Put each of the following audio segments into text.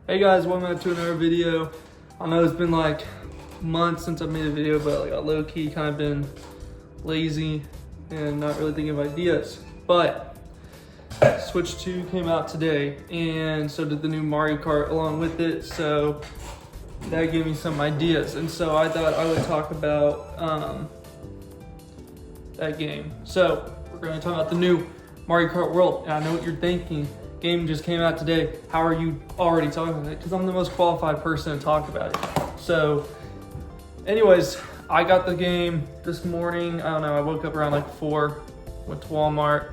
Hey guys, welcome back to another video. I know it's been like months since I made a video, but like I low-key kind of been lazy and not really thinking of ideas. But Switch 2 came out today, and so did the new Mario Kart along with it, so that gave me some ideas. And so I thought I would talk about that game. So we're going to talk about the new Mario Kart World, and I know what you're thinking. Game just came out today. How are you already talking about it? Because I'm the most qualified person to talk about it. So anyways, I got the game this morning. I don't know, I woke up around like 4, went to Walmart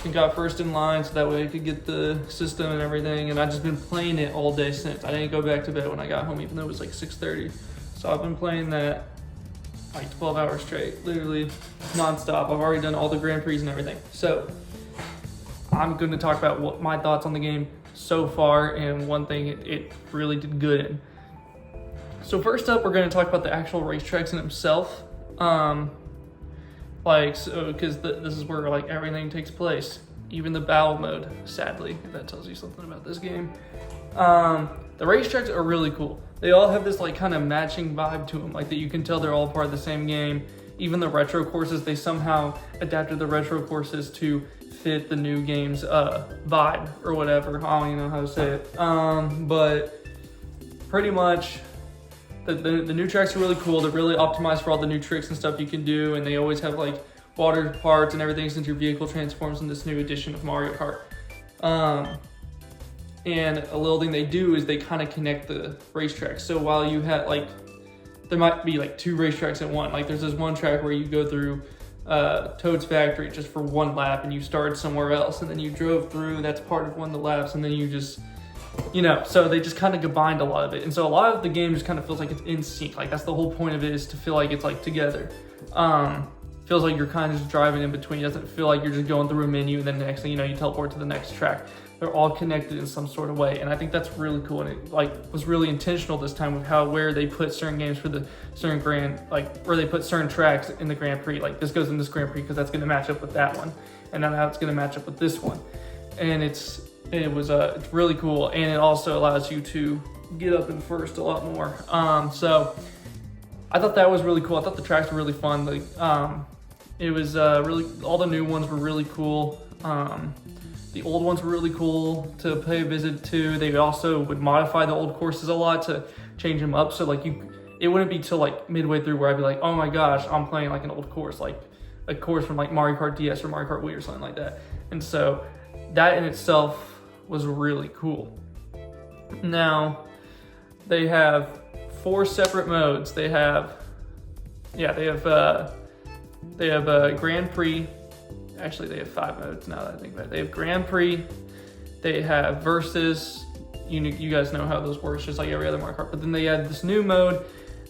and got first in line so that way I could get the system and everything. And I've just been playing it all day since. I didn't go back to bed when I got home, even though it was like 6:30. So I've been playing that like 12 hours straight, literally nonstop. I've already done all the Grand Prix and everything. So I'm going to talk about what my thoughts on the game so far and one thing it really did good in. So first up, we're going to talk about the actual racetracks in itself. This is where like everything takes place, even the battle mode, sadly, if that tells you something about this game. The racetracks are really cool. They all have this like kind of matching vibe to them, like that you can tell they're all part of the same game. Even the retro courses, they somehow adapted the retro courses to fit the new game's vibe or whatever. I don't even know how to say it. But pretty much the new tracks are really cool. They're really optimized for all the new tricks and stuff you can do, and they always have like water parts and everything since your vehicle transforms in this new edition of Mario Kart. And a little thing they do is they kind of connect the racetracks. So while you have like, there might be like 2 racetracks in one. Like there's this one track where you go through Toad's factory just for 1 lap and you started somewhere else and then you drove through, that's part of one of the laps, and then you just, so they just kind of combined a lot of it. And so a lot of the game just kind of feels like it's in sync. Like that's the whole point of it, is to feel like it's like together. Feels like you're kind of just driving in between. It doesn't feel like you're just going through a menu and then next thing you know, you teleport to the next track. They're all connected in some sort of way, and I think that's really cool. And it like was really intentional this time with where they put certain games for the certain where they put certain tracks in the Grand Prix. Like this goes in this Grand Prix because that's going to match up with that one, and then now it's going to match up with this one. And it's really cool, and it also allows you to get up in first a lot more. So I thought that was really cool. I thought the tracks were really fun. Like it was really, all the new ones were really cool. The old ones were really cool to pay a visit to. They also would modify the old courses a lot to change them up. So like it wouldn't be till like midway through where I'd be like, oh my gosh, I'm playing like an old course, like a course from like Mario Kart DS or Mario Kart Wii or something like that. And so that in itself was really cool. Now they have 4 separate modes. They have Grand Prix. Actually, they have 5 modes now that I think about it. They have Grand Prix, they have Versus. You guys know how those work, it's just like every other Mario Kart. But then they had this new mode.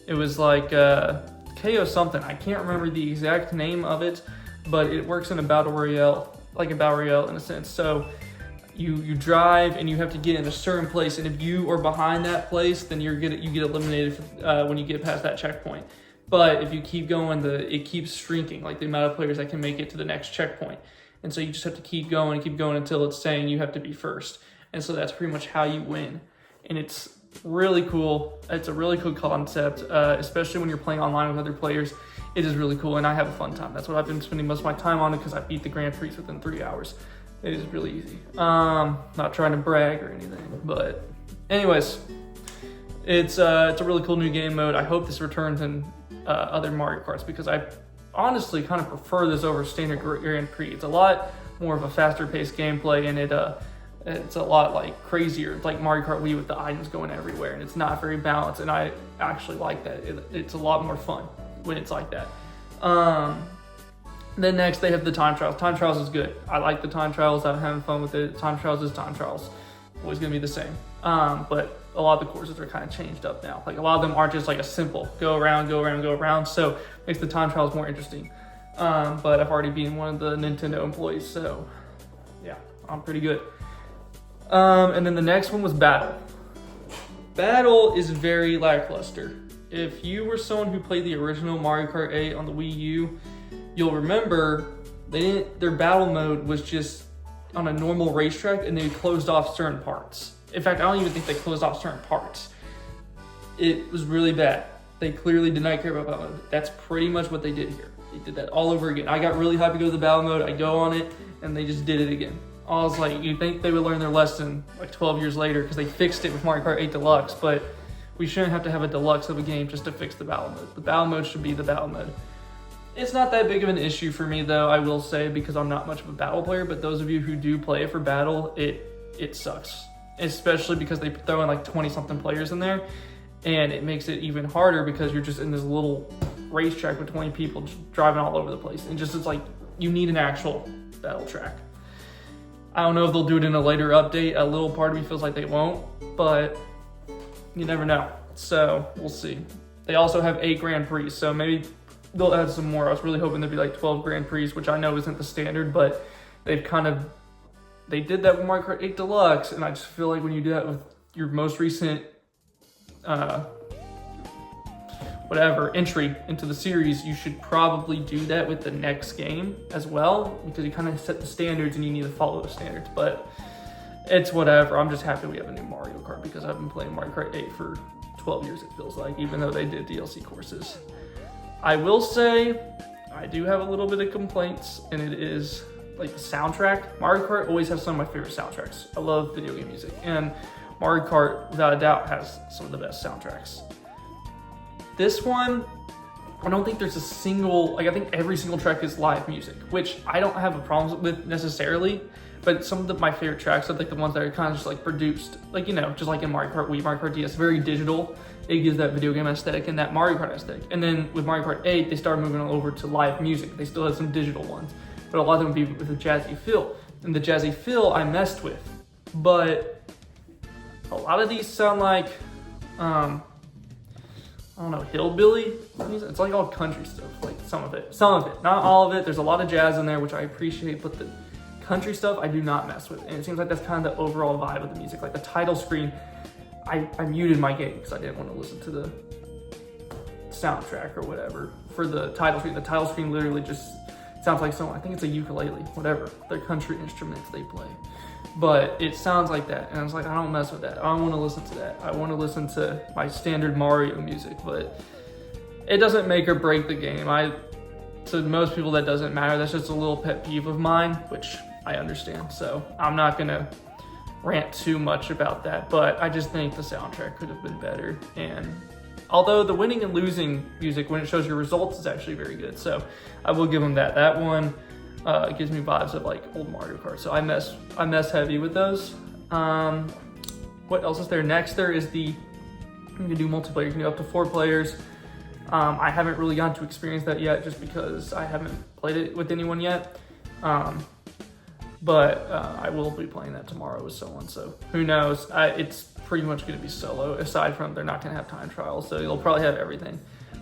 It was like KO something. I can't remember the exact name of it, but it works in a battle royale, like a battle royale in a sense. So you drive and you have to get in a certain place, and if you are behind that place, then you get eliminated when you get past that checkpoint. But if you keep going, it keeps shrinking, like the amount of players that can make it to the next checkpoint. And so you just have to keep going until it's saying you have to be first. And so that's pretty much how you win. And it's really cool. It's a really cool concept, especially when you're playing online with other players. It is really cool, and I have a fun time. That's what I've been spending most of my time on, because I beat the Grand Prix within 3 hours. It is really easy. Not trying to brag or anything, but anyways, it's a really cool new game mode. I hope this returns in other Mario Karts, because I honestly kind of prefer this over standard Grand Prix. It's a lot more of a faster paced gameplay, and it's a lot like crazier. It's like Mario Kart Wii with the items going everywhere, and it's not very balanced, and I actually like that. It's a lot more fun when it's like that. Then next they have the time trials. Time trials is good. I like the time trials. I'm having fun with it. Time trials is time trials. Always gonna be the same. But a lot of the courses are kind of changed up now. Like a lot of them aren't just like a simple go around. So it makes the time trials more interesting. But I've already been one of the Nintendo employees, so yeah, I'm pretty good. And then the next one was Battle. Battle is very lackluster. If you were someone who played the original Mario Kart 8 on the Wii U, you'll remember their battle mode was just on a normal racetrack, and they closed off certain parts. In fact, I don't even think they closed off certain parts. It was really bad. They clearly did not care about battle mode. That's pretty much what they did here. They did that all over again. I got really hyped to go to the battle mode. I go on it, and they just did it again. I was like, you'd think they would learn their lesson like 12 years later because they fixed it with Mario Kart 8 Deluxe, but we shouldn't have to have a deluxe of a game just to fix the battle mode. The battle mode should be the battle mode. It's not that big of an issue for me though, I will say, because I'm not much of a battle player, but those of you who do play it for battle, it sucks. Especially because they throw in like 20 something players in there, and it makes it even harder because you're just in this little racetrack with 20 people just driving all over the place. And just, it's like, you need an actual battle track. I don't know if they'll do it in a later update. A little part of me feels like they won't, but you never know. So we'll see. They also have 8 Grand Prix, so maybe they'll add some more. I was really hoping there'd be like 12 Grand Prix, which I know isn't the standard, but they did that with Mario Kart 8 Deluxe, and I just feel like when you do that with your most recent entry into the series, you should probably do that with the next game as well, because you kind of set the standards and you need to follow the standards. But it's whatever. I'm just happy we have a new Mario Kart because I've been playing Mario Kart 8 for 12 years, it feels like, even though they did DLC courses. I will say I do have a little bit of complaints, and it is like the soundtrack. Mario Kart always has some of my favorite soundtracks. I love video game music, and Mario Kart, without a doubt, has some of the best soundtracks. This one, I don't think there's a single, like I think every single track is live music, which I don't have a problem with necessarily, but some of my favorite tracks are like the ones that are kind of just like produced, like, you know, just like in Mario Kart Wii, Mario Kart DS, very digital. It gives that video game aesthetic and that Mario Kart aesthetic. And then with Mario Kart 8, they started moving over to live music. They still had some digital ones, but a lot of them would be with a jazzy feel. And the jazzy feel I messed with, but a lot of these sound like, I don't know, hillbilly music. It's like all country stuff, like some of it, not all of it. There's a lot of jazz in there, which I appreciate, but the country stuff I do not mess with. And it seems like that's kind of the overall vibe of the music. Like the title screen, I muted my game because I didn't want to listen to the soundtrack or whatever for the title screen. The title screen literally just sounds like someone, I think it's a ukulele, whatever. They're country instruments they play. But it sounds like that, and I was like, I don't mess with that. I don't want to listen to that. I want to listen to my standard Mario music, but it doesn't make or break the game. To most people that doesn't matter. That's just a little pet peeve of mine, which I understand. So I'm not gonna rant too much about that, but I just think the soundtrack could have been better. And although the winning and losing music, when it shows your results, is actually very good. So I will give them that. That one, it gives me vibes of like old Mario Kart. So I mess heavy with those. What else is there? Next, there is you can do multiplayer. You can do up to 4 players. I haven't really gotten to experience that yet just because I haven't played it with anyone yet. But I will be playing that tomorrow with someone. So who knows? It's pretty much going to be solo, aside from they're not going to have time trials. So you'll probably have everything.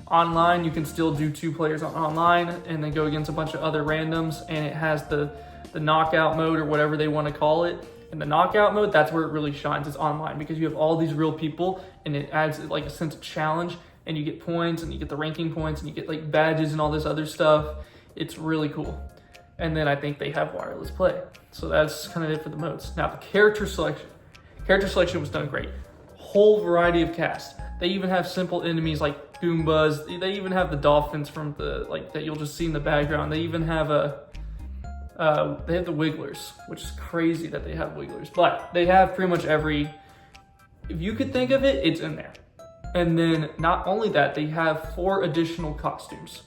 Online, you can still do 2 players online and then go against a bunch of other randoms, and it has the knockout mode or whatever they want to call it. In the knockout mode, that's where it really shines, is online, because you have all these real people and it adds like a sense of challenge, and you get points and you get the ranking points and you get like badges and all this other stuff. It's really cool. And then I think they have wireless play. So that's kind of it for the modes. Now the character selection was done great. Whole variety of cast. They even have simple enemies like Goombas. They even have the dolphins from that you'll just see in the background. They even have they have the Wigglers, which is crazy that they have Wigglers. But they have pretty much if you could think of it, it's in there. And then not only that, they have 4 additional costumes.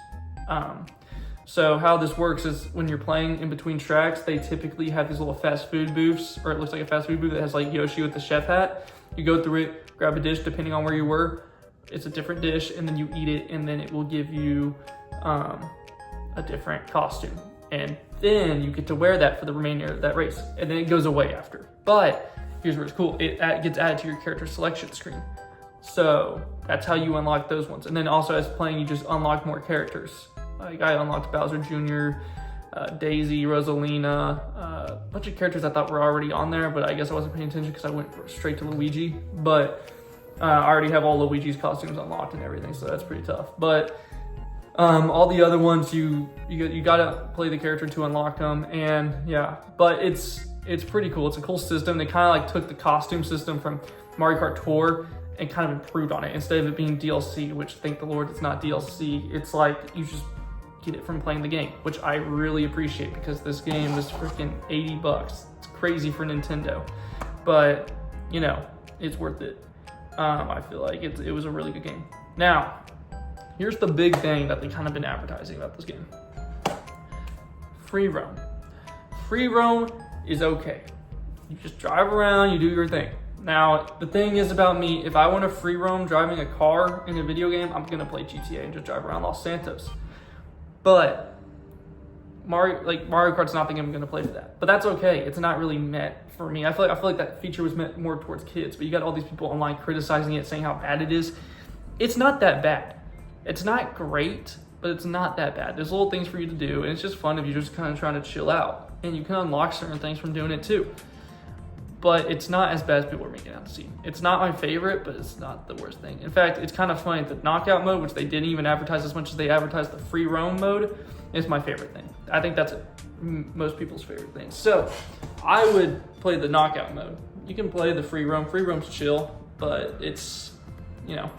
So how this works is when you're playing in between tracks, they typically have these little fast food booths, or it looks like a fast food booth that has like Yoshi with the chef hat. You go through it, grab a dish depending on where you were. It's a different dish, and then you eat it, and then it will give you a different costume. And then you get to wear that for the remainder of that race, and then it goes away after. But here's where it's cool. It gets added to your character selection screen. So that's how you unlock those ones. And then also as playing, you just unlock more characters. Like I unlocked Bowser Jr., Daisy, Rosalina, a bunch of characters I thought were already on there, but I guess I wasn't paying attention because I went straight to Luigi. But I already have all Luigi's costumes unlocked and everything, so that's pretty tough. But all the other ones, you gotta play the character to unlock them, and yeah. But it's It's pretty cool. It's a cool system. They kind of like took the costume system from Mario Kart Tour and kind of improved on it. Instead of it being DLC, which thank the Lord it's not DLC, it's like you just get it from playing the game, which I really appreciate because this game is freaking $80. It's crazy for Nintendo, but you know, it's worth it. I feel like it was a really good game. Now, here's the big thing that they kind of been advertising about this game. Free roam. Free roam is okay. You just drive around, you do your thing. Now, the thing is about me, if I want to free roam driving a car in a video game, I'm gonna play GTA and just drive around Los Santos. But Mario Kart's not the game I'm gonna play for that. But that's okay. It's not really meant for me. I feel like that feature was meant more towards kids. But you got all these people online criticizing it, saying how bad it is. It's not that bad. It's not great, but it's not that bad. There's little things for you to do, and it's just fun if you're just kind of trying to chill out. And you can unlock certain things from doing it too. But it's not as bad as people are making it out to seem. It's not my favorite, but it's not the worst thing. In fact, it's kind of funny. The knockout mode, which they didn't even advertise as much as they advertised the free roam mode, is my favorite thing. I think that's most people's favorite thing. So I would play the knockout mode. You can play the free roam. Free roam's chill, but it's, you know,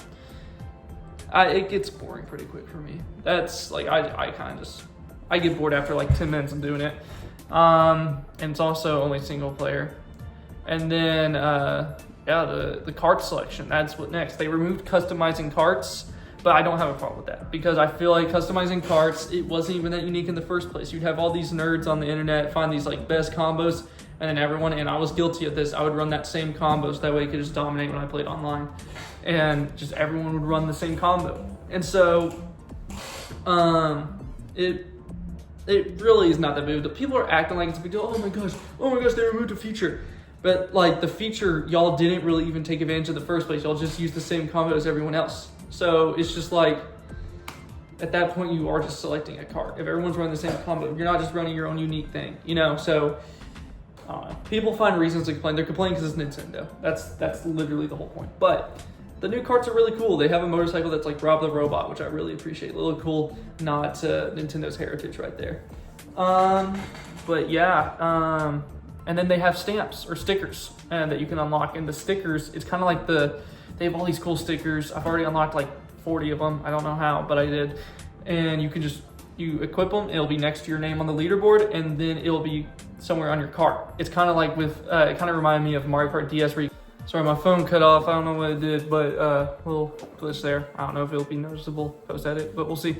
it gets boring pretty quick for me. That's like, I get bored after like 10 minutes of doing it. And it's also only single player. And then, yeah, the cart selection, that's what next. They removed customizing carts, but I don't have a problem with that because I feel like customizing carts, it wasn't even that unique in the first place. You'd have all these nerds on the internet find these like best combos, and then everyone, and I was guilty of this, I would run that same combo so that way it could just dominate when I played online. And just everyone would run the same combo. And so, it really is not that big. The people are acting like it's a big deal. Oh my gosh, they removed a feature. But like the feature, y'all didn't really even take advantage of the first place. Y'all just used the same combo as everyone else. So it's just like, at that point you are just selecting a card. If everyone's running the same combo, you're not just running your own unique thing, you know? So people find reasons to complain. They're complaining because it's Nintendo. That's literally the whole point. But the new carts are really cool. They have a motorcycle that's like Rob the Robot, which I really appreciate. A little cool nod to Nintendo's heritage right there. But yeah, and then they have stamps or stickers that you can unlock. And the stickers, it's kind of like they have all these cool stickers. I've already unlocked like 40 of them. I don't know how, but I did. And you can you equip them. It'll be next to your name on the leaderboard, and then it'll be somewhere on your cart. It's kind of like with, it kind of reminded me of Mario Kart DS where sorry, my phone cut off. I don't know what it did, but a little glitch there. I don't know if it'll be noticeable post-edit, but we'll see.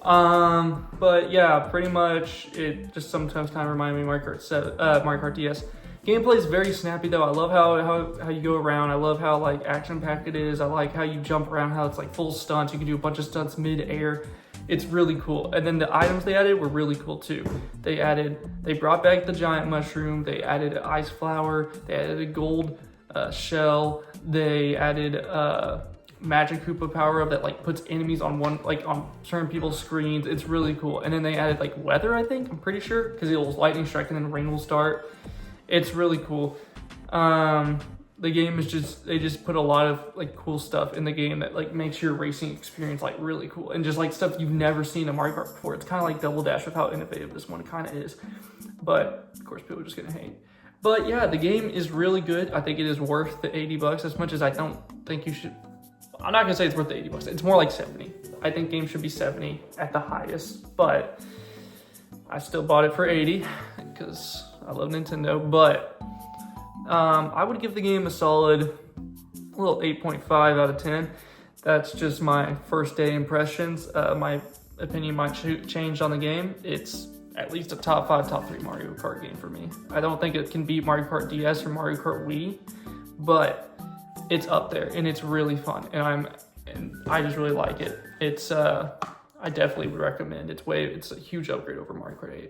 But yeah, pretty much it just sometimes kind of reminds me of Mario Kart DS. Gameplay is very snappy though. I love how you go around. I love how like action-packed it is. I like how you jump around, how it's like full stunts. You can do a bunch of stunts mid-air. It's really cool. And then the items they added were really cool too. They brought back the giant mushroom. They added an ice flower. They added a gold shell. They added magic Koopa power up that like puts enemies on on certain people's screens. It's really cool. And then they added like weather, I think, I'm pretty sure, because it'll lightning strike and then rain will start. It's really cool. The game is they just put a lot of like cool stuff in the game that like makes your racing experience like really cool, and just like stuff you've never seen in Mario Kart before. It's kind of like Double Dash with how innovative this one kind of is, but of course people are just gonna hate. But yeah, the game is really good. I think it is worth the $80, as much as I don't think you should. I'm not gonna say it's worth the $80. It's more like 70. I think games should be 70 at the highest, but I still bought it for 80 because I love Nintendo. But I would give the game a solid little 8.5 out of 10. That's just my first day impressions. My opinion might change on the game. It's at least a top 5, top 3 Mario Kart game for me. I don't think it can beat Mario Kart DS or Mario Kart Wii, but it's up there and it's really fun, and I just really like it. It's I definitely would recommend. It's a huge upgrade over Mario Kart 8.